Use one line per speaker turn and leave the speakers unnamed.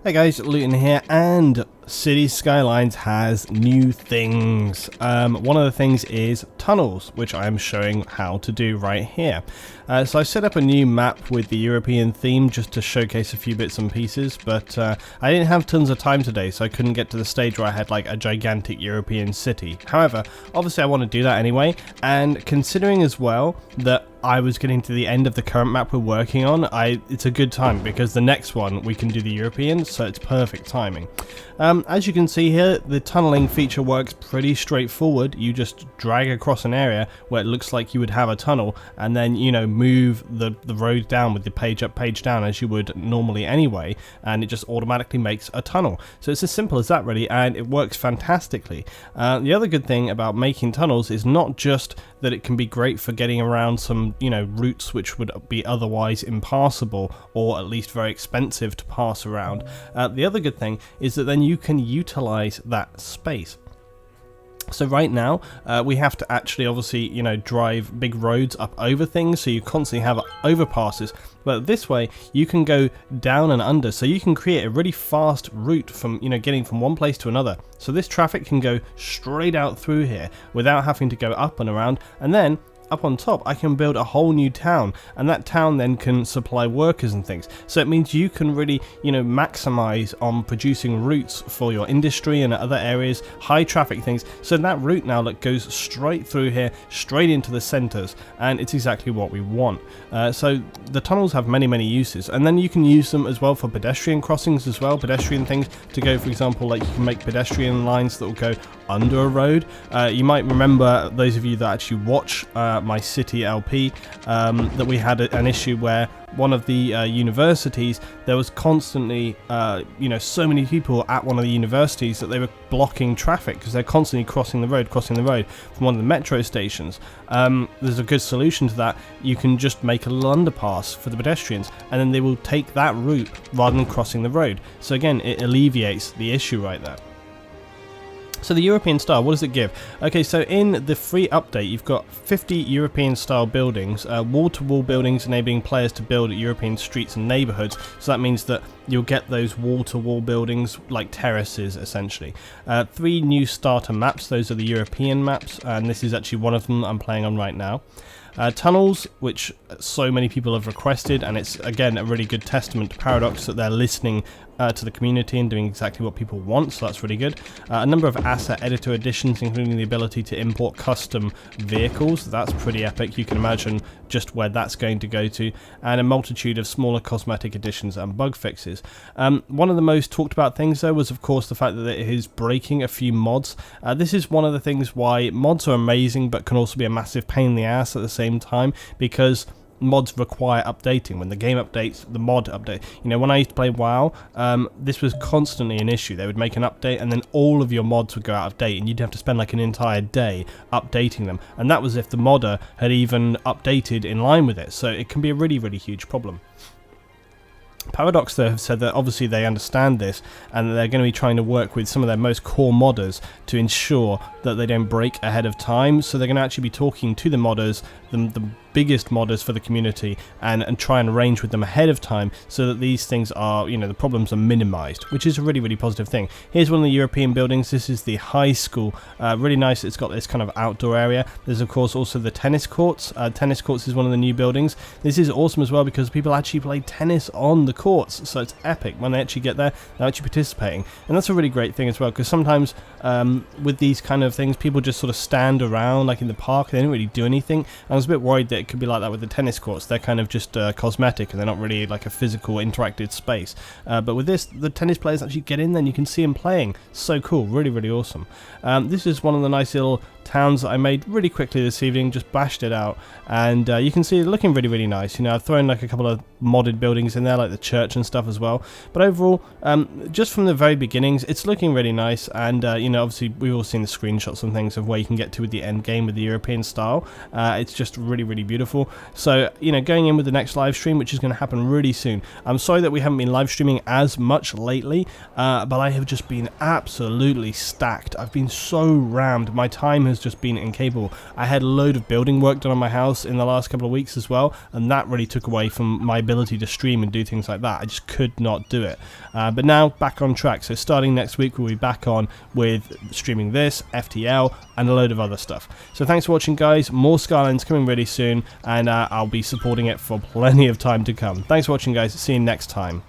Hey guys, Luton here, and City Skylines has new things. One of the things is tunnels, which I am showing how to do right here. So I set up a new map with the European theme just to showcase a few bits and pieces, but I didn't have tons of time today, so I couldn't get to the stage where I had like a gigantic European city. However, obviously I want to do that anyway, and considering as well that I was getting to the end of the current map we're working on, it's a good time because the next one we can do the European, so it's perfect timing. As you can see here, the tunneling feature works pretty straightforward. You just drag across an area where it looks like you would have a tunnel, and then, you know, move the road down with the page up, page down as you would normally anyway, and it just automatically makes a tunnel. So it's as simple as that really, and it works fantastically. The other good thing about making tunnels is not just that it can be great for getting around some, you know, routes which would be otherwise impassable or at least very expensive to pass around. The other good thing is that then you can utilize that space. So right now, we have to actually obviously, you know, drive big roads up over things, so you constantly have overpasses. But this way, you can go down and under, so you can create a really fast route from, you know, getting from one place to another. So this traffic can go straight out through here without having to go up and around, and then up on top I can build a whole new town, and that town then can supply workers and things. So it means you can really, you know, maximize on producing routes for your industry and other areas, high traffic things. So that route now that goes straight through here, straight into the centers, and it's exactly what we want. So the tunnels have many uses, and then you can use them as well for pedestrian crossings as well, pedestrian things to go, for example, like you can make pedestrian lines that will go under a road. You might remember, those of you that actually watch my city LP, that we had an issue where one of the universities, there was constantly, you know, so many people at one of the universities that they were blocking traffic because they're constantly crossing the road from one of the metro stations. There's a good solution to that. You can just make a little underpass for the pedestrians, and then they will take that route rather than crossing the road. So again, it alleviates the issue right there. So the European style, what does it give? Okay, so in the free update, you've got 50 European style buildings, wall-to-wall buildings enabling players to build European streets and neighborhoods. So that means that you'll get those wall-to-wall buildings like terraces, essentially. 3 new starter maps, those are the European maps, and this is actually one of them I'm playing on right now. Tunnels, which so many people have requested, and it's again a really good testament to Paradox that they're listening to the community and doing exactly what people want, so that's really good. A number of asset editor additions, including the ability to import custom vehicles. That's pretty epic. You can imagine just where that's going to go to, and a multitude of smaller cosmetic additions and bug fixes. One of the most talked about things though was of course the fact that it is breaking a few mods. This is one of the things why mods are amazing but can also be a massive pain in the ass at the same time, because mods require updating. When the game updates, the mod update. You know, when I used to play WoW, this was constantly an issue. They would make an update and then all of your mods would go out of date, and you'd have to spend like an entire day updating them, and that was if the modder had even updated in line with it. So it can be a really huge problem. Paradox though have said that obviously they understand this, and that they're going to be trying to work with some of their most core modders to ensure that they don't break ahead of time. So they're going to actually be talking to the modders, the biggest modders for the community, and try and arrange with them ahead of time so that these things are, you know, the problems are minimized, which is a really positive thing. Here's one of the European buildings. This is the high school. Really nice. It's got this kind of outdoor area. There's of course also the tennis courts. Tennis courts is one of the new buildings. This is awesome as well because people actually play tennis on the courts, so it's epic. When they actually get there, they're actually participating, and that's a really great thing as well, because sometimes with these kind of things, people just sort of stand around like in the park. They don't really do anything. I was a bit worried that it could be like that with the tennis courts. They're kind of just cosmetic, and they're not really like a physical interactive space. But with this, the tennis players actually get in there and you can see them playing. So cool, really awesome. This is one of the nice little towns that I made really quickly this evening, just bashed it out, and you can see it looking really nice. You know, I've thrown like a couple of modded buildings in there, like the church and stuff as well, but overall, just from the very beginnings, it's looking really nice. And you know, obviously we've all seen the screenshots and things of where you can get to with the end game with the European style. It's just really beautiful. So, you know, going in with the next live stream, which is going to happen really soon. I'm sorry that we haven't been live streaming as much lately, but I have just been absolutely stacked. I've been so rammed. My time has just been incapable. I had a load of building work done on my house in the last couple of weeks as well, and that really took away from my ability to stream and do things like that. I just could not do it. But now back on track. So starting next week, we'll be back on with streaming this, FTL, and a load of other stuff. So thanks for watching, guys. More Skylines coming really soon, and I'll be supporting it for plenty of time to come. Thanks for watching, guys. See you next time.